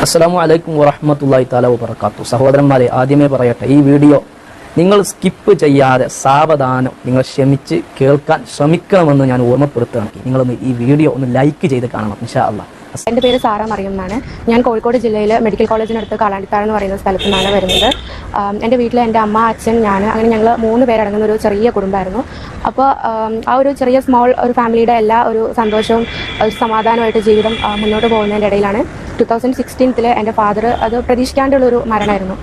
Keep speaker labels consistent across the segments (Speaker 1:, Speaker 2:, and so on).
Speaker 1: അസ്സലാമു അലൈക്കും വറഹ്മത്തുള്ളാഹി തആല വബറകാതുഹു. സഹോദരന്മാരെ, ആദ്യമേ പറയട്ടെ, ഈ വീഡിയോ നിങ്ങൾ സ്കിപ്പ് ചെയ്യാതെ സാവധാനം നിങ്ങൾ ക്ഷമിച്ച് കേൾക്കാൻ ശ്രമിക്കണമെന്ന് ഞാൻ ഓർമ്മപ്പെടുത്തുകയാണ്. നിങ്ങളൊന്ന് ഈ വീഡിയോ ഒന്ന് ലൈക്ക് ചെയ്ത് കാണണം ഇൻഷാ അല്ലാഹ്.
Speaker 2: എൻ്റെ പേര് സാറ മറിയം എന്നാണ്. ഞാൻ കോഴിക്കോട് ജില്ലയിൽ മെഡിക്കൽ കോളേജിനടുത്ത് കാലാണ്ടിത്താഴ് എന്ന് പറയുന്ന സ്ഥലത്തു നിന്നാണ് വരുന്നത്. എൻ്റെ വീട്ടിൽ എൻ്റെ അമ്മ, അച്ഛൻ, ഞാൻ, അങ്ങനെ ഞങ്ങൾ 3 പേരടങ്ങുന്ന ഒരു ചെറിയ കുടുംബമായിരുന്നു. അപ്പോൾ ആ ഒരു ചെറിയ ഒരു ഫാമിലിയുടെ എല്ലാ ഒരു സന്തോഷവും ഒരു സമാധാനമായിട്ട് ജീവിതം മുന്നോട്ട് പോകുന്നതിൻ്റെ ഇടയിലാണ് 2016 എൻ്റെ ഫാദർ അത് പ്രതീക്ഷിക്കാണ്ടുള്ളൊരു മരണമായിരുന്നു.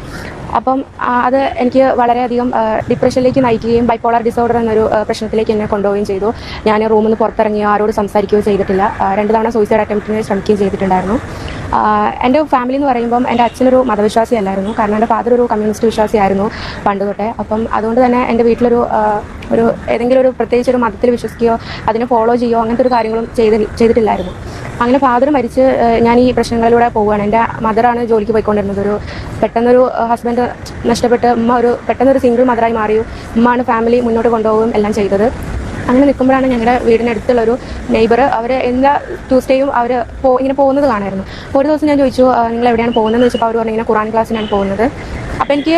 Speaker 2: അപ്പം അത് എനിക്ക് വളരെയധികം ഡിപ്രഷനിലേക്ക് നയിക്കുകയും ബൈപ്പോളർ ഡിസോർഡർ എന്നൊരു പ്രശ്നത്തിലേക്ക് എന്നെ കൊണ്ടുപോവുകയും ചെയ്തു. ഞാൻ റൂമിൽ നിന്ന് പുറത്തിറങ്ങിയോ ആരോട് സംസാരിക്കുകയോ ചെയ്തിട്ടില്ല. 2 തവണ സൂയിസൈഡ് അറ്റംപ്റ്റിന് ശ്രമിക്കുകയും ചെയ്തിട്ടുണ്ടായിരുന്നു. എൻ്റെ ഫാമിലി എന്ന് പറയുമ്പം എൻ്റെ അച്ഛനൊരു മതവിശ്വാസി അല്ലായിരുന്നു. കാരണം എൻ്റെ ഫാദർ ഒരു കമ്മ്യൂണിസ്റ്റ് വിശ്വാസിയായിരുന്നു പണ്ട് തൊട്ടേ. അപ്പം അതുകൊണ്ട് തന്നെ എൻ്റെ വീട്ടിലൊരു ഏതെങ്കിലും ഒരു പ്രത്യേകിച്ച് ഒരു മതത്തിൽ വിശ്വസിക്കുകയോ അതിനെ ഫോളോ ചെയ്യുകയോ അങ്ങനത്തെ ഒരു കാര്യങ്ങളും ചെയ്തിട്ടില്ലായിരുന്നു. അങ്ങനെ ഫാദർ മരിച്ച് ഞാൻ ഈ പ്രശ്നങ്ങളിലൂടെ പോവുകയാണ്. എൻ്റെ മദറാണ് ജോലിക്ക് പോയിക്കൊണ്ടിരുന്നത്. പെട്ടെന്നൊരു ഹസ്ബൻഡ് നഷ്ടപ്പെട്ട് പെട്ടെന്നൊരു സിംഗിൾ മദറായി മാറിയും ഉമ്മയാണ് ഫാമിലി മുന്നോട്ട് കൊണ്ടുപോവുകയും എല്ലാം ചെയ്തത്. അങ്ങനെ നിൽക്കുമ്പോഴാണ് ഞങ്ങളുടെ വീടിനടുത്തുള്ളൊരു നെയ്ബർ അവർ എല്ലാ ട്യൂസ്ഡേയും അവർ ഇങ്ങനെ പോകുന്നത് കാണായിരുന്നു. അപ്പോൾ ഒരു ദിവസം ഞാൻ ചോദിച്ചു, നിങ്ങൾ എവിടെയാണ് പോകുന്നതെന്ന് വെച്ചപ്പോൾ അവർ പറഞ്ഞു ഇങ്ങനെ ഖുറാൻ ക്ലാസ്സിനാണ് പോകുന്നത്. അപ്പോൾ എനിക്ക്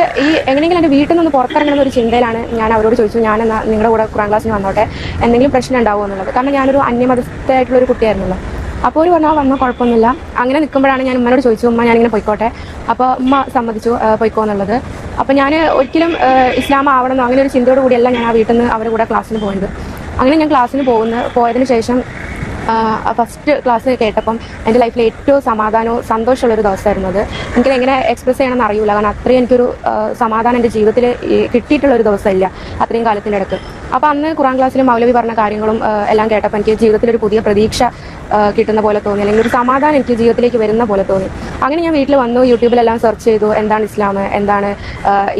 Speaker 2: എങ്ങനെയെങ്കിലും എൻ്റെ വീട്ടിൽ നിന്ന് പുറത്തിറങ്ങുന്ന ഒരു ചിന്തയിലാണ് ഞാൻ അവരോട് ചോദിച്ചു, ഞാൻ നിങ്ങളുടെ കൂടെ ഖുറാൻ ക്ലാസ്സിന് വന്നോട്ടെ, എന്തെങ്കിലും പ്രശ്നം ഉണ്ടാവുമോ എന്നുള്ളത്. കാരണം ഞാനൊരു അന്യമതസ്ഥയായിട്ടുള്ളൊരു കുട്ടിയായിരുന്നല്ലോ. അപ്പോൾ ഒരു വന്നാൽ കുഴപ്പമൊന്നുമില്ല. അങ്ങനെ നിൽക്കുമ്പോഴാണ് ഞാൻ ഉമ്മനോട് ചോദിച്ചു, ഉമ്മ ഞാനിങ്ങനെ പോയിക്കോട്ടെ. അപ്പോൾ ഉമ്മ സമ്മതിച്ചു പോയിക്കോ എന്നുള്ളത്. അപ്പോൾ ഞാൻ ഒരിക്കലും ഇസ്ലാം ആവണമെന്നോ അങ്ങനെ ഒരു ചിന്തയോട് കൂടിയല്ല ഞാൻ ആ വീട്ടിൽ നിന്ന് അവരുടെ കൂടെ ക്ലാസ്സിന് പോയത്. അങ്ങനെ ഞാൻ ക്ലാസ്സിന് പോയതിന് ശേഷം ഫസ്റ്റ് ക്ലാസ് കേട്ടപ്പം എൻ്റെ ലൈഫിൽ ഏറ്റവും സമാധാനവും സന്തോഷമുള്ളൊരു ദിവസമായിരുന്നു അത്. എനിക്കത് എങ്ങനെ എക്സ്പ്രസ് ചെയ്യണമെന്ന് അറിയില്ല. കാരണം അത്രയും എനിക്കൊരു സമാധാനം എൻ്റെ ജീവിതത്തിൽ കിട്ടിയിട്ടുള്ളൊരു ദിവസമില്ല അത്രയും കാലത്തിൻ്റെ ഇടയ്ക്ക്. അപ്പോൾ അന്ന് ഖുറാൻ ക്ലാസ്സിൽ മൗലവി പറഞ്ഞ കാര്യങ്ങളും എല്ലാം കേട്ടപ്പോൾ എനിക്ക് ജീവിതത്തിലൊരു പുതിയ പ്രതീക്ഷ കിട്ടുന്ന പോലെ തോന്നി, അല്ലെങ്കിൽ ഒരു സമാധാനം എനിക്ക് ജീവിതത്തിലേക്ക് വരുന്ന പോലെ തോന്നി. അങ്ങനെ ഞാൻ വീട്ടിൽ വന്നു, യൂട്യൂബിലെല്ലാം സെർച്ച് ചെയ്തു, എന്താണ് ഇസ്ലാം, എന്താണ്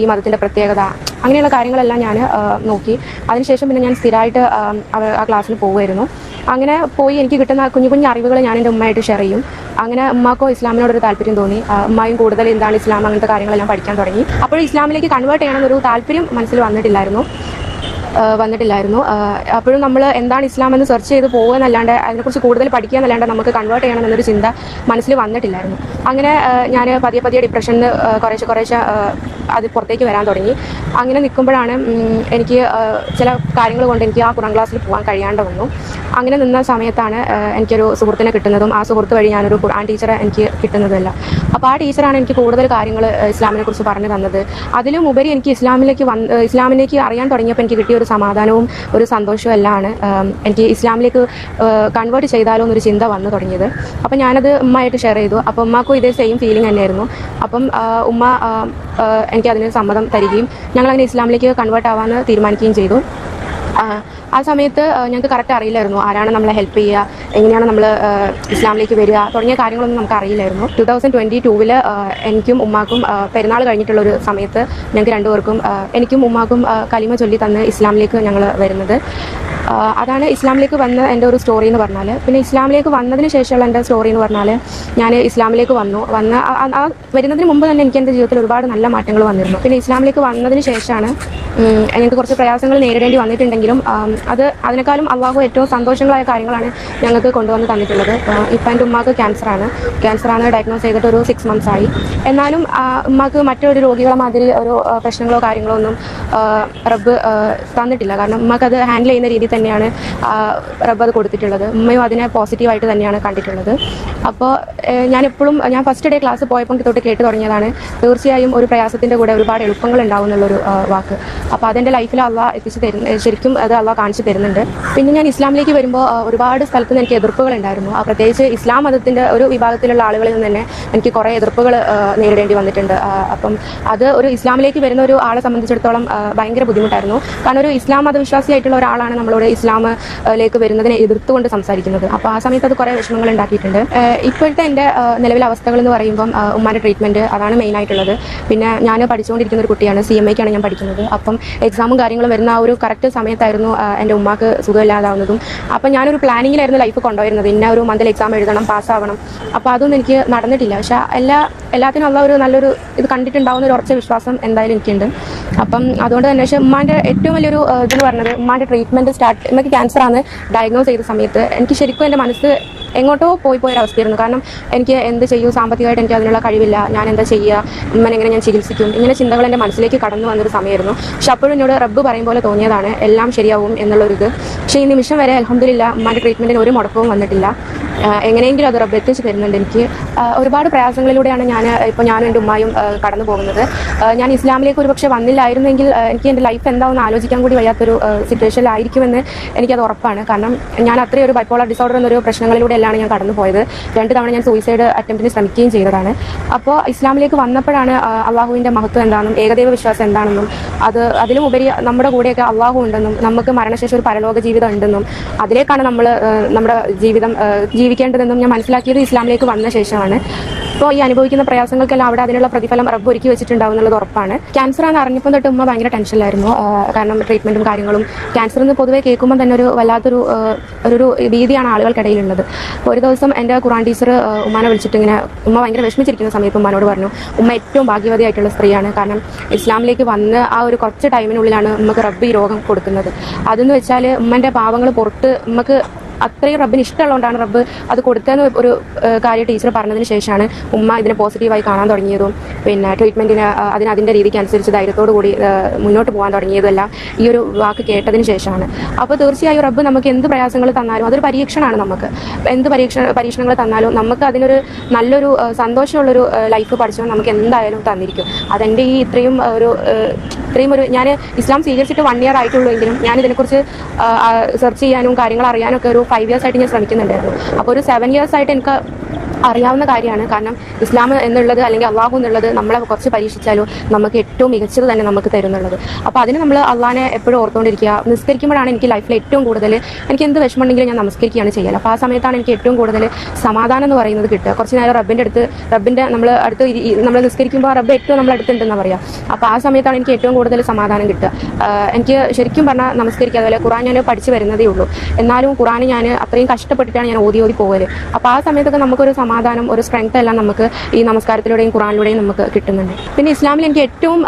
Speaker 2: ഈ മതത്തിൻ്റെ പ്രത്യേകത, അങ്ങനെയുള്ള കാര്യങ്ങളെല്ലാം ഞാൻ നോക്കി. അതിനുശേഷം പിന്നെ ഞാൻ സ്ഥിരമായിട്ട് ആ ക്ലാസ്സിന് പോകുമായിരുന്നു. അങ്ങനെ പോയി എനിക്ക് കിട്ടുന്ന കുഞ്ഞു കുഞ്ഞു അറിവുകൾ ഞാൻ എൻ്റെ ഉമ്മയായിട്ട് ഷെയർ ചെയ്യും. അങ്ങനെ ഉമ്മാക്കോ ഇസ്ലാമിനോടൊരു താല്പര്യം തോന്നി. ഉമ്മായും കൂടുതൽ എന്താണ് ഇസ്ലാം അങ്ങനത്തെ കാര്യങ്ങളെല്ലാം പഠിക്കാൻ തുടങ്ങി. അപ്പോൾ ഇസ്ലാമിലേക്ക് കൺവേർട്ട് ചെയ്യണമെന്നൊരു താല്പര്യം മനസ്സിൽ വന്നിട്ടില്ലായിരുന്നു. അപ്പോഴും നമ്മൾ എന്താണ് ഇസ്ലാം എന്ന് സെർച്ച് ചെയ്ത് പോകുക എന്നല്ലാണ്ട് അതിനെക്കുറിച്ച് കൂടുതൽ പഠിക്കുക എന്നല്ലാണ്ട് നമുക്ക് കൺവേർട്ട് ചെയ്യണമെന്നൊരു ചിന്ത മനസ്സിൽ വന്നിട്ടില്ലായിരുന്നു. അങ്ങനെ ഞാൻ പതിയെ ഡിപ്രഷനിൽ കുറേശ്ശെ അത് പുറത്തേക്ക് വരാൻ തുടങ്ങി. അങ്ങനെ നിൽക്കുമ്പോഴാണ് എനിക്ക് ചില കാര്യങ്ങൾ കൊണ്ട് എനിക്ക് ആ ഖുറാൻ ക്ലാസ്സിൽ പോകാൻ കഴിയാണ്ട് വന്നു. അങ്ങനെ നിന്ന സമയത്താണ് എനിക്കൊരു സുഹൃത്തിനെ കിട്ടുന്നതും ആ സുഹൃത്ത് വഴി ഞാനൊരു ഖുർആൻ ടീച്ചറെ എനിക്ക് കിട്ടുന്നതല്ല. അപ്പോൾ ആ ടീച്ചറാണ് എനിക്ക് കൂടുതൽ കാര്യങ്ങൾ ഇസ്ലാമിനെ കുറിച്ച് പറഞ്ഞു തന്നത്. അതിലും ഉപരി എനിക്ക് ഇസ്ലാമിലേക്ക് അറിയാൻ തുടങ്ങിയപ്പോൾ എനിക്ക് കിട്ടിയ ഒരു സമാധാനവും ഒരു സന്തോഷവും എല്ലാമാണ് എനിക്ക് ഇസ്ലാമിലേക്ക് കൺവേർട്ട് ചെയ്താലോ എന്നൊരു ചിന്ത വന്നു തുടങ്ങിയത്. അപ്പം ഞാനത് ഉമ്മയായിട്ട് ഷെയർ ചെയ്തു. അപ്പോൾ ഉമ്മാക്കും ഇതേ സെയിം ഫീലിംഗ് തന്നെയായിരുന്നു. അപ്പം ഉമ്മ എനിക്കതിന് സമ്മതം തരികയും ഞങ്ങളങ്ങനെ ഇസ്ലാമിലേക്ക് കൺവേർട്ട് ആവാമെന്ന് തീരുമാനിക്കുകയും ചെയ്തു. ആ സമയത്ത് ഞങ്ങൾക്ക് കറക്റ്റ് അറിയില്ലായിരുന്നു ആരാണ് നമ്മളെ ഹെൽപ്പ് ചെയ്യുക, എങ്ങനെയാണ് നമ്മൾ ഇസ്ലാമിലേക്ക് വരിക തുടങ്ങിയ കാര്യങ്ങളൊന്നും നമുക്ക് അറിയില്ലായിരുന്നു. 2022 എനിക്കും ഉമ്മാക്കും പെരുന്നാൾ കഴിഞ്ഞിട്ടുള്ളൊരു സമയത്ത് ഞങ്ങൾക്ക് 2 പേർക്കും എനിക്കും ഉമ്മാക്കും കലിമ ചൊല്ലി തന്ന് ഇസ്ലാമിലേക്ക് ഞങ്ങൾ വരുന്നത്. അതാണ് ഇസ്ലാമിലേക്ക് വന്ന എൻ്റെ ഒരു സ്റ്റോറി എന്ന് പറഞ്ഞാൽ. പിന്നെ ഇസ്ലാമിലേക്ക് വന്നതിന് ശേഷമുള്ള എൻ്റെ സ്റ്റോറി എന്ന് പറഞ്ഞാൽ, ഞാൻ ഇസ്ലാമിലേക്ക് വരുന്നതിന് മുമ്പ് തന്നെ എനിക്ക് എൻ്റെ ജീവിതത്തിൽ ഒരുപാട് നല്ല മാറ്റങ്ങൾ വന്നിരുന്നു. പിന്നെ ഇസ്ലാമിലേക്ക് വന്നതിന് ശേഷമാണ് എനിക്ക് കുറച്ച് പ്രയാസങ്ങൾ നേരിടേണ്ടി വന്നിട്ടുണ്ടെങ്കിലും അതിനേക്കാളും അള്ളാഹു ഏറ്റവും സന്തോഷങ്ങളായ കാര്യങ്ങളാണ് ഞങ്ങൾക്ക് കൊണ്ടുവന്ന് തന്നിട്ടുള്ളത്. ഇപ്പം എൻ്റെ ഉമ്മാക്ക് ക്യാൻസറാണ് ഡയഗ്നോസ് ചെയ്തിട്ട് ഒരു 6 months ആയി. എന്നാലും ഉമ്മാക്ക് മറ്റൊരു രോഗികളെ മാതിരി ഒരു പ്രശ്നങ്ങളോ കാര്യങ്ങളോ ഒന്നും റബ്ബ് തന്നിട്ടില്ല. കാരണം ഉമ്മാക്ക് അത് ഹാൻഡിൽ ചെയ്യുന്ന രീതിയിൽ തന്നെയാണ് റബ്ബ് അത് കൊടുത്തിട്ടുള്ളത്. ഉമ്മയും അതിനെ പോസിറ്റീവായിട്ട് തന്നെയാണ് കണ്ടിട്ടുള്ളത്. അപ്പോൾ ഞാൻ ഫസ്റ്റ് ഡേ ക്ലാസ് പോയപ്പോൾ തൊട്ട് കേട്ട് തുടങ്ങിയതാണ്, തീർച്ചയായും ഒരു പ്രയാസത്തിൻ്റെ കൂടെ ഒരുപാട് എളുപ്പങ്ങൾ ഉണ്ടാവും എന്നുള്ളൊരു വാക്ക്. അപ്പോൾ അതെൻ്റെ ലൈഫിൽ അള്ളാഹ് എത്തിച്ച് ശരിക്കും അത് അള്ളാഹ് കാണിച്ചു തരുന്നുണ്ട്. പിന്നെ ഞാൻ ഇസ്ലാമിലേക്ക് വരുമ്പോൾ ഒരുപാട് സ്ഥലത്ത് നിന്ന് എനിക്ക് എതിർപ്പുകൾ ഉണ്ടായിരുന്നു. പ്രത്യേകിച്ച് ഇസ്ലാം മതത്തിൻ്റെ ഒരു വിഭാഗത്തിലുള്ള ആളുകളിൽ നിന്ന് തന്നെ എനിക്ക് കുറേ എതിർപ്പുകൾ നേരിടേണ്ടി വന്നിട്ടുണ്ട്. അപ്പം അത് ഒരു ഇസ്ലാമിലേക്ക് വരുന്ന ഒരു ആളെ സംബന്ധിച്ചിടത്തോളം ഭയങ്കര ബുദ്ധിമുട്ടായിരുന്നു. കാരണം ഒരു ഇസ്ലാം മതവിശ്വാസിയായിട്ടുള്ള ഒരാളാണ് നമ്മളോട് ഇസ്ലാമിലേക്ക് വരുന്നതിനെ എതിർത്തുകൊണ്ട് സംസാരിക്കുന്നത്. അപ്പോൾ ആ സമയത്ത് അത് കുറേ വിഷമങ്ങൾ ഉണ്ടാക്കിയിട്ടുണ്ട്. ഇപ്പോഴത്തെ എൻ്റെ നിലവിലെ അവസ്ഥകൾ എന്ന് പറയുമ്പം ഉമ്മാൻ്റെ ട്രീറ്റ്മെൻറ്റ് അതാണ് മെയിനായിട്ടുള്ളത്. പിന്നെ ഞാൻ പഠിച്ചുകൊണ്ടിരിക്കുന്ന ഒരു കുട്ടിയാണ്, CMAക്കാണ് ഞാൻ പഠിക്കുന്നത്. അപ്പം എക്സാമും കാര്യങ്ങളും വരുന്ന ആ ഒരു കറക്റ്റ് സമയത്തായിരുന്നു എൻ്റെ ഉമ്മാക്ക് സുഖമില്ലാതാവുന്നതും. അപ്പം ഞാനൊരു പ്ലാനിങ്ങിലായിരുന്നു ലൈഫ് കൊണ്ടുവരുന്നത്. ഇന്ന ഒരു മന്തിൽ എക്സാം എഴുതണം, പാസ്സാവണം. അപ്പോൾ അതൊന്നും എനിക്ക് നടന്നിട്ടില്ല. പക്ഷേ എല്ലാത്തിനും ഉള്ള ഒരു നല്ലൊരു ഇത് കണ്ടിട്ടുണ്ടാവുന്ന ഒരു ഉറച്ച വിശ്വാസം എന്തായാലും എനിക്കുണ്ട്. അപ്പം അതുകൊണ്ട് തന്നെ പക്ഷേ ഉമ്മാൻ്റെ ഏറ്റവും വലിയൊരു ഇതെന്ന് പറഞ്ഞത് ഉമ്മാൻ്റെ ട്രീറ്റ്മെൻറ്റ് ഉമ്മയ്ക്ക് ക്യാൻസറാണ് ഡയഗ്നോസ് ചെയ്ത സമയത്ത് എനിക്ക് ശരിക്കും എൻ്റെ മനസ്സ് എങ്ങോട്ടോ പോയൊരവസ്ഥയായിരുന്നു. കാരണം എനിക്ക് എന്ത് ചെയ്യും, സാമ്പത്തികമായിട്ട് എനിക്ക് അതിനുള്ള കഴിവില്ല, ഞാൻ എന്താ ചെയ്യുക, ഉമ്മനെ എങ്ങനെ ഞാൻ ചികിത്സിക്കും, ഇങ്ങനെ ചിന്തകൾ എൻ്റെ മനസ്സിലേക്ക് കടന്നു വന്നൊരു സമയമായിരുന്നു. പക്ഷെ അപ്പോഴും എന്നോട് റബ്ബ് പറയും പോലെ തോന്നിയതാണ് എല്ലാം ശരിയാവും എന്നുള്ളൊരിത്. പക്ഷേ ഈ നിമിഷം വരെ അൽഹംദുലില്ലാ ഉമ്മാൻ്റെ ട്രീറ്റ്മെൻറ്റിന് ഒരു മുടക്കവും വന്നിട്ടില്ല. എങ്ങനെയെങ്കിലും അത് റബ്ബ് എത്തിച്ച് തരുന്നുണ്ട്. എനിക്ക് ഒരുപാട് പ്രയാസങ്ങളിലൂടെയാണ് ഞാനും എൻ്റെ ഉമ്മായും കടന്നു പോകുന്നത്. ഞാൻ ഇസ്ലാമിലേക്ക് ഒരുപക്ഷെ വന്നില്ലായിരുന്നെങ്കിൽ എനിക്ക് എൻ്റെ ലൈഫ് എന്താണെന്ന് ആലോചിക്കാൻ കൂടി വയ്യാത്തൊരു സിറ്റുവേഷനിലായിരിക്കുമെന്ന് എനിക്കത് ഉറപ്പാണ്. കാരണം ഞാൻ അത്രയും ഒരു ബൈപ്പോളർ ഡിസോർഡർ എന്നൊരു പ്രശ്നങ്ങളിലൂടെയാണ് ഞാൻ കടന്നു പോയത്. 2 തവണ ഞാൻ സൂയിസൈഡ് അറ്റംപ്റ്റിന് ശ്രമിക്കുകയും ചെയ്തതാണ്. അപ്പോൾ ഇസ്ലാമിലേക്ക് വന്നപ്പോഴാണ് അള്ളാഹുവിൻ്റെ മഹത്വം എന്താണെന്നും ഏകദൈവ വിശ്വാസം എന്താണെന്നും അതിലും ഉപരി നമ്മുടെ കൂടെയൊക്കെ അള്ളാഹു ഉണ്ടെന്നും നമുക്ക് മരണശേഷം ഒരു പരലോക ജീവിതം ഉണ്ടെന്നും അതിലേക്കാണ് നമ്മൾ നമ്മുടെ ജീവിതം ജീവിക്കേണ്ടതെന്നും ഞാൻ മനസ്സിലാക്കിയത് ഇസ്ലാമിലേക്ക് വന്ന ശേഷമാണ്. ഇപ്പോൾ ഈ അനുഭവിക്കുന്ന പ്രയാസങ്ങൾക്കെല്ലാം അവിടെ അതിനുള്ള പ്രതിഫലം റബ്ബ് ഒരുക്കി വെച്ചിട്ടുണ്ടാവും എന്നുള്ളത് ഉറപ്പാണ്. ക്യാൻസർ ആണെന്ന് അറിഞ്ഞപ്പോൾ തൊട്ട് ഉമ്മ ഭയങ്കര ടെൻഷനിലായിരുന്നു. കാരണം ട്രീറ്റ്മെൻറ്റും കാര്യങ്ങളും ക്യാൻസർ എന്ന് പൊതുവെ കേൾക്കുമ്പോൾ തന്നെ ഒരു വല്ലാത്തൊരു ഒരു ഭീതിയാണ് ആളുകൾക്കിടയിലുള്ളത്. അപ്പോൾ ഒരു ദിവസം എൻ്റെ ഖുറാൻ ടീച്ചർ ഉമ്മാനെ വിളിച്ചിട്ട് ഇങ്ങനെ ഉമ്മ ഭയങ്കര വിഷമിച്ചിരിക്കുന്ന സമയത്ത് ഉമ്മാനോട് പറഞ്ഞു, ഉമ്മ ഏറ്റവും ഭാഗ്യവതിയായിട്ടുള്ള സ്ത്രീയാണ്. കാരണം ഇസ്ലാമിലേക്ക് വന്ന് ആ ഒരു കുറച്ച് ടൈമിനുള്ളിലാണ് ഉമ്മക്ക് റബ്ബ് ഈ രോഗം കൊടുക്കുന്നത്. അതെന്ന് വെച്ചാൽ ഉമ്മൻ്റെ പാവങ്ങൾ പുറത്ത് ഉമ്മക്ക് അത്രയും റബ്ബിന് ഇഷ്ടമുള്ളതുകൊണ്ടാണ് റബ്ബ് അത് കൊടുത്തതെന്ന് ഒരു കാര്യം ടീച്ചർ പറഞ്ഞതിന് ശേഷമാണ് ഉമ്മ ഇതിനെ പോസിറ്റീവായി കാണാൻ തുടങ്ങിയതും പിന്നെ ട്രീറ്റ്മെൻറ്റിന് അതിൻ്റെ രീതിക്ക് അനുസരിച്ച് ധൈര്യത്തോടു കൂടി മുന്നോട്ട് പോകാൻ തുടങ്ങിയതും എല്ലാം ഈ ഒരു വാക്ക് കേട്ടതിന് ശേഷമാണ്. അപ്പോൾ തീർച്ചയായും റബ്ബ് നമുക്ക് എന്ത് പ്രയാസങ്ങൾ തന്നാലും അതൊരു പരീക്ഷണമാണ്. നമുക്ക് എന്ത് പരീക്ഷണങ്ങൾ തന്നാലും നമുക്ക് അതിനൊരു നല്ലൊരു സന്തോഷമുള്ളൊരു ലൈഫ് പഠിച്ചാൽ നമുക്ക് എന്തായാലും തന്നിരിക്കും. അതെൻ്റെ ഈ ഇത്രയും ഒരു ഞാൻ ഇസ്ലാം സ്വീകരിച്ചിട്ട് 1 year ആയിട്ടുള്ളൂ എങ്കിലും ഞാൻ ഇതിനെക്കുറിച്ച് സെർച്ച് ചെയ്യാനും കാര്യങ്ങൾ അറിയാനൊക്കെ ഒരു 5 years ആയിട്ട് ഞാൻ ശ്രമിക്കുന്നുണ്ടായിരുന്നു. അപ്പോൾ ഒരു 7 years ആയിട്ട് എനിക്ക് അറിയാവുന്ന കാര്യമാണ്. കാരണം ഇസ്ലാം എന്നുള്ളത് അല്ലെങ്കിൽ അള്ളാഹു എന്നുള്ളത് നമ്മളെ കുറച്ച് പരീക്ഷിച്ചാലും നമുക്ക് ഏറ്റവും മികച്ചത് തന്നെ നമുക്ക് തരുന്നുള്ളത്. അപ്പോൾ അതിന് നമ്മൾ അള്ളാഹിനെ എപ്പോഴും ഓർത്തുകൊണ്ടിരിക്കുക. നിസ്കരിക്കുമ്പോഴാണ് എനിക്ക് ലൈഫിൽ ഏറ്റവും കൂടുതൽ എനിക്ക് എന്ത് വിഷമമുണ്ടെങ്കിലും ഞാൻ നമസ്കരിക്കുകയാണ് ചെയ്യുക. അപ്പോൾ ആ സമയത്താണ് എനിക്ക് ഏറ്റവും കൂടുതൽ സമാധാനം എന്ന് പറയുന്നത് കിട്ടുക. കുറച്ച് നേരം റബ്ബിൻ്റെ നമ്മൾ നിസ്കരിക്കുമ്പോൾ റബ്ബ് ഏറ്റവും നമ്മൾ അടുത്തുണ്ടെന്ന് പറയാം. അപ്പോൾ ആ സമയത്താണ് എനിക്ക് ഏറ്റവും കൂടുതൽ സമാധാനം കിട്ടുക. എനിക്ക് ശരിക്കും പറഞ്ഞാൽ നമസ്കരിക്കുക, അതുപോലെ ഖുറാൻ ഞാൻ പഠിച്ചു വരുന്നതേ ഉള്ളൂ. എന്നാലും ഖുറാൻ ഞാൻ അത്രയും കഷ്ടപ്പെട്ടിട്ടാണ് ഞാൻ ഓതി പോകല്. അപ്പോൾ ആ സമയത്തൊക്കെ നമുക്കൊരു സമാധാനം, ഒരു സ്ട്രെങ്ത് എല്ലാം നമുക്ക് ഈ നമസ്കാരത്തിലൂടെയും ഖുറാനിലൂടെയും നമുക്ക് കിട്ടുന്നുണ്ട്. പിന്നെ ഇസ്ലാമിൽ എനിക്ക് ഏറ്റവും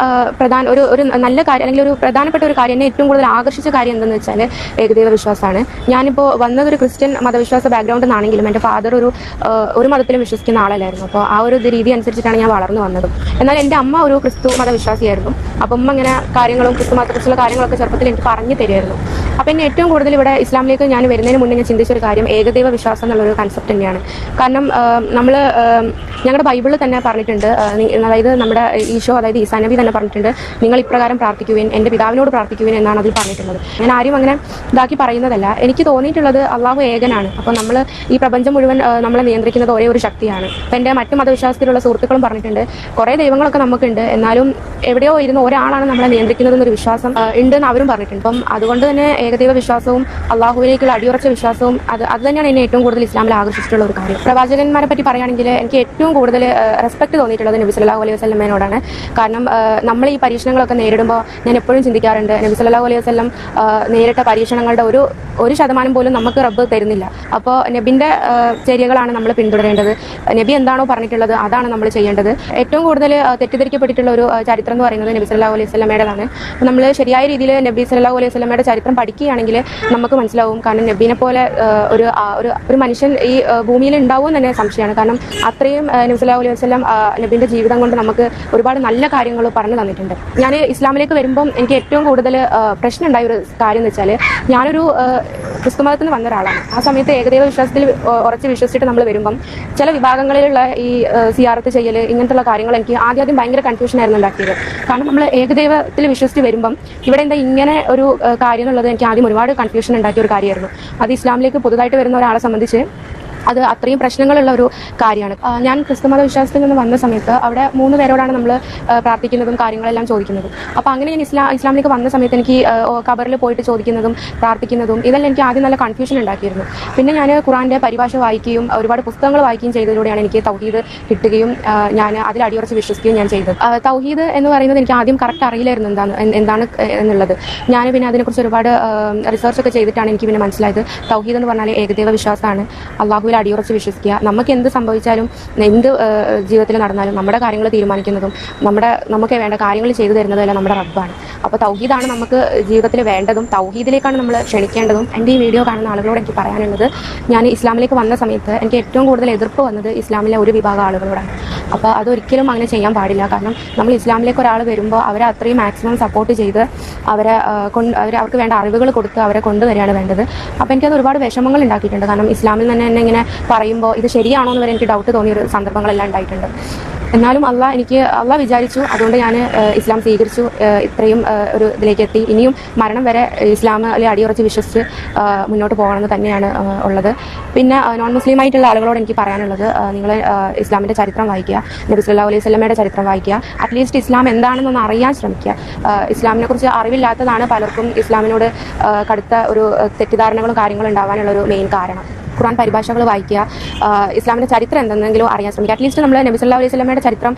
Speaker 2: ഒരു നല്ല കാര്യം അല്ലെങ്കിൽ ഒരു പ്രധാനപ്പെട്ട ഒരു കാര്യം, എന്നെ ഏറ്റവും കൂടുതൽ ആകർഷിച്ച കാര്യം എന്തെന്ന് വെച്ചാൽ ഏകദൈവ വിശ്വാസമാണ്. ഞാനിപ്പോൾ വന്നതൊരു ക്രിസ്ത്യൻ മതവിശ്വാസ ബാക്ക്ഗ്രൗണ്ടിൽ നിന്നാണെങ്കിലും എൻ്റെ ഫാദർ ഒരു മതത്തിലും വിശ്വസിക്കുന്ന ആളല്ലായിരുന്നു. അപ്പോൾ ആ ഒരു രീതി അനുസരിച്ചിട്ടാണ് ഞാൻ വളർന്നു വന്നതും. എന്നാൽ എൻ്റെ അമ്മ ഒരു ക്രിസ്തു മതവിശ്വാസിയായിരുന്നു. അപ്പം അമ്മ ഇങ്ങനെ കാര്യങ്ങളും ക്രിസ്തു മതത്തെക്കുറിച്ചുള്ള കാര്യങ്ങളൊക്കെ ചെറുപ്പത്തിൽ എനിക്ക് പറഞ്ഞു തരുമായിരുന്നു. അപ്പോൾ എന്നെ ഏറ്റവും കൂടുതൽ ഇവിടെ ഇസ്ലാമിലേക്ക് ഞാൻ വരുന്നതിന് മുന്നേ ഞാൻ ചിന്തിച്ചൊരു കാര്യം ഏകദൈവ വിശ്വാസം എന്നുള്ളൊരു കൺസെപ്റ്റ് തന്നെയാണ്. കാരണം നമ്മൾ ഞങ്ങളുടെ ബൈബിളിൽ തന്നെ പറഞ്ഞിട്ടുണ്ട്, അതായത് നമ്മുടെ ഈശോ അതായത് ഈസാ നബി തന്നെ പറഞ്ഞിട്ടുണ്ട്, നിങ്ങൾ ഇപ്രകാരം പ്രാർത്ഥിക്കുവിൻ, എൻ്റെ പിതാവിനോട് പ്രാർത്ഥിക്കുവിൻ എന്നാണ് അതിൽ പറഞ്ഞിട്ടുള്ളത്. ഞാൻ ആരും അങ്ങനെ ഇതാക്കി പറയുന്നതല്ല. എനിക്ക് തോന്നിയിട്ടുള്ളത് അള്ളാഹു ഏകനാണ്. അപ്പോൾ നമ്മൾ ഈ പ്രപഞ്ചം മുഴുവൻ നമ്മളെ നിയന്ത്രിക്കുന്നത് ഒരേ ഒരു ശക്തിയാണ്. അപ്പോൾ എൻ്റെ മറ്റു മതവിശ്വാസത്തിലുള്ള സുഹൃത്തുക്കളും പറഞ്ഞിട്ടുണ്ട് കുറേ ദൈവങ്ങളൊക്കെ നമുക്കുണ്ട്, എന്നാലും എവിടെയോ ഇരുന്ന് ഒരാളാണ് നമ്മളെ നിയന്ത്രിക്കുന്നതെന്നൊരു വിശ്വാസം ഉണ്ടെന്ന് അവരും പറഞ്ഞിട്ടുണ്ട്. അപ്പം അതുകൊണ്ട് തന്നെ ഏകദൈവ വിശ്വാസവും അള്ളാഹുവിലേക്കുള്ള അടിയുറച്ച വിശ്വാസവും അത് തന്നെയാണ് എന്നെ ഏറ്റവും കൂടുതൽ ഇസ്ലാമിൽ ആകർഷിച്ചിട്ടുള്ള ഒരു കാര്യം. പ്രവാചകന്മാരെ പറ്റി പറയുകയാണെങ്കിൽ എനിക്ക് ഏറ്റവും കൂടുതൽ റെസ്പെക്ട് തോന്നിയിട്ടുള്ളത് നബി സല്ലല്ലാഹു അലൈഹി വസല്ലമയോടാണ്. കാരണം നമ്മൾ ഈ പരീക്ഷണങ്ങളൊക്കെ നേരിടുമ്പോൾ ഞാൻ എപ്പോഴും ചിന്തിക്കാറുണ്ട്, നബി സല്ലല്ലാഹു അലൈഹി വസല്ലം നേരിട്ട പരീക്ഷണങ്ങളുടെ ഒരു ശതമാനം പോലും നമുക്ക് റബ്ബ് തരുന്നില്ല. അപ്പോൾ നബിൻ്റെ ചര്യകളാണ് നമ്മൾ പിന്തുടരേണ്ടത്. നബി എന്താണോ പറഞ്ഞിട്ടുള്ളത് അതാണ് നമ്മൾ ചെയ്യേണ്ടത്. ഏറ്റവും കൂടുതൽ തെറ്റിദ്ധരിക്കപ്പെട്ടിട്ടുള്ള ഒരു ചരിത്രം എന്ന് പറയുന്നത് നബി സല്ലല്ലാഹു അലൈഹി വസല്ലമയുടേതാണ്. അപ്പോൾ നമ്മൾ ശരിയായ രീതിയിൽ നബി സല്ലല്ലാഹു അലൈഹി വസല്ലമയുടെ ചരിത്രം പഠിക്കുകയാണെങ്കിൽ നമുക്ക് മനസ്സിലാവും. കാരണം നബീനെ പോലെ ഒരു മനുഷ്യൻ ഈ ഭൂമിയിൽ ഉണ്ടാവും തന്നെ സംശയമാണ്. കാരണം അത്രയും നബി സല്ലല്ലാഹു അലൈഹി വസല്ലം നബിൻ്റെ ജീവിതം കൊണ്ട് നമുക്ക് ഒരുപാട് നല്ല കാര്യങ്ങൾ പറഞ്ഞു തന്നിട്ടുണ്ട്. ഞാൻ ഇസ്ലാമിലേക്ക് വരുമ്പം എനിക്ക് ഏറ്റവും കൂടുതൽ പ്രശ്നം ഉണ്ടായ ഒരു കാര്യം എന്ന് വെച്ചാൽ ഞാനൊരു ക്രിസ്തുമതത്തിൽ നിന്ന് വന്ന ഒരാളാണ്. ആ സമയത്ത് ഏകദൈവ വിശ്വാസത്തിൽ ഉറച്ച് വിശ്വസിച്ചിട്ട് നമ്മൾ വരുമ്പം ചില വിഭാഗങ്ങളിലുള്ള ഈ സിയാറത്ത് ചെയ്യൽ ഇങ്ങനത്തുള്ള കാര്യങ്ങൾ എനിക്ക് ആദ്യം ഭയങ്കര കൺഫ്യൂഷൻ ആയിരുന്നു ഉണ്ടാക്കിയത്. കാരണം നമ്മൾ ഏകദൈവത്തിൽ വിശ്വസിച്ച് വരുമ്പം ഇവിടെ എന്താ ഇങ്ങനെ ഒരു കാര്യം എന്നുള്ളത് എനിക്ക് ആദ്യം ഒരുപാട് കൺഫ്യൂഷൻ ഉണ്ടാക്കിയ ഒരു കാര്യമായിരുന്നു. അത് ഇസ്ലാമിലേക്ക് പുതുതായിട്ട് വരുന്ന ഒരാളെ സംബന്ധിച്ച് അത് അത്രയും പ്രശ്നങ്ങളുള്ള ഒരു കാര്യമാണ്. ഞാൻ ക്രിസ്തുമത വിശ്വാസത്തിൽ നിന്ന് വന്ന സമയത്ത് അവിടെ 3 പേരോടാണ് നമ്മൾ പ്രാർത്ഥിക്കുന്നതും കാര്യങ്ങളെല്ലാം ചോദിക്കുന്നതും. അപ്പോൾ അങ്ങനെ ഞാൻ ഇസ്ലാമിലേക്ക് വന്ന സമയത്ത് എനിക്ക് ഖബറിൽ പോയിട്ട് ചോദിക്കുന്നതും പ്രാർത്ഥിക്കുന്നതും ഇതെല്ലാം എനിക്ക് ആദ്യം നല്ല കൺഫ്യൂഷൻ ഉണ്ടാക്കിയിരുന്നു. പിന്നെ ഞാൻ ഖുറാൻ്റെ പരിഭാഷ വായിക്കുകയും ഒരുപാട് പുസ്തകങ്ങൾ വായിക്കുകയും ചെയ്തതിലൂടെയാണ് എനിക്ക് തൗഹീദ് കിട്ടുകയും ഞാൻ അതിൽ അടിയുറച്ച് വിശ്വസിക്കുകയും ഞാൻ ചെയ്തത്. തൗഹീദ് എന്ന് പറയുന്നത് എനിക്ക് ആദ്യം കറക്റ്റ് അറിയില്ലായിരുന്നു എന്താണ് എന്നുള്ളത്. ഞാൻ പിന്നെ അതിനെക്കുറിച്ച് ഒരുപാട് റിസർച്ചൊക്കെ ചെയ്തിട്ടാണ് എനിക്ക് പിന്നെ മനസ്സിലായത് തൗഹീദ് എന്ന് പറഞ്ഞാൽ ഏകദൈവ വിശ്വാസമാണ്. അള്ളാഹു അള്ളാഹുവിൽ അടിയുറച്ച് വിശ്വസിക്കുക. നമുക്ക് എന്ത് സംഭവിച്ചാലും എന്ത് ജീവിതത്തിൽ നടന്നാലും നമ്മുടെ കാര്യങ്ങൾ തീരുമാനിക്കുന്നതും നമുക്ക് വേണ്ട കാര്യങ്ങൾ ചെയ്തു തരുന്നതും എല്ലാം നമ്മുടെ റബ്ബാണ്. അപ്പോൾ തൗഹീദാണ് നമുക്ക് ജീവിതത്തിൽ വേണ്ടതും തൗഹീദിലേക്കാണ് നമ്മൾ ക്ഷണിക്കേണ്ടതും. എൻ്റെ ഈ വീഡിയോ കാണുന്ന ആളുകളോട് എനിക്ക് പറയാനുള്ളത്, ഞാൻ ഇസ്ലാമിലേക്ക് വന്ന സമയത്ത് എനിക്ക് ഏറ്റവും കൂടുതൽ എതിർപ്പ് വന്നത് ഇസ്ലാമിലെ ഒരു വിഭാഗം ആളുകളോടാണ്. അപ്പോൾ അതൊരിക്കലും അങ്ങനെ ചെയ്യാൻ പാടില്ല. കാരണം നമ്മൾ ഇസ്ലാമിലേക്ക് ഒരാൾ വരുമ്പോൾ അവരെ അത്രയും മാക്സിമം സപ്പോർട്ട് ചെയ്ത് അവർക്ക് വേണ്ട അറിവുകൾ കൊടുത്ത് അവരെ കൊണ്ടുവരികയാണ് വേണ്ടത്. അപ്പോൾ എനിക്കത് ഒരുപാട് വിഷമങ്ങൾ ഉണ്ടാക്കിയിട്ടുണ്ട്. കാരണം ഇസ്ലാമിൽ തന്നെ എന്നെ ഇങ്ങനെ പറയുമ്പോൾ ഇത് ശരിയാണോ എന്ന് വരെ എനിക്ക് ഡൗട്ട് തോന്നിയൊരു സന്ദർഭങ്ങളെല്ലാം ഉണ്ടായിട്ടുണ്ട്. എന്നാലും അള്ളാഹ് വിചാരിച്ചു, അതുകൊണ്ട് ഞാൻ ഇസ്ലാം സ്വീകരിച്ചു, ഇത്രയും ഒരു ഇതിലേക്ക് എത്തി. ഇനിയും മരണം വരെ ഇസ്ലാമിൽ അടിയുറച്ച് വിശ്വസിച്ച് മുന്നോട്ട് പോകണമെന്ന് തന്നെയാണ് ഉള്ളത്. പിന്നെ നോൺ മുസ്ലിം ആയിട്ടുള്ള ആളുകളോട് എനിക്ക് പറയാനുള്ളത്, നിങ്ങൾ ഇസ്ലാമിൻ്റെ ചരിത്രം വായിക്കുക, നബി സല്ലല്ലാഹു അലൈഹി വസല്ലമയുടെ ചരിത്രം വായിക്കുക. അറ്റ്ലീസ്റ്റ് ഇസ്ലാം എന്താണെന്നൊന്ന് അറിയാൻ ശ്രമിക്കുക. ഇസ്ലാമിനെ കുറിച്ച് അറിവില്ലാത്തതാണ് പലർക്കും ഇസ്ലാമിനോട് കടുത്ത ഒരു തെറ്റിദ്ധാരണകളും കാര്യങ്ങളും ഉണ്ടാവാനുള്ള ഒരു മെയിൻ കാരണം. ഖുർആൻ പരിഭാഷകൾ വായിക്കുക, ഇസ്ലാമിൻ്റെ ചരിത്രം എന്തെങ്കിലും അറിയാൻ ശ്രമിക്കുക. അറ്റ്ലീസ്റ്റ് നമ്മൾ നബി സല്ലല്ലാഹു അലൈഹി വസല്ലമയുടെ ചരിത്രം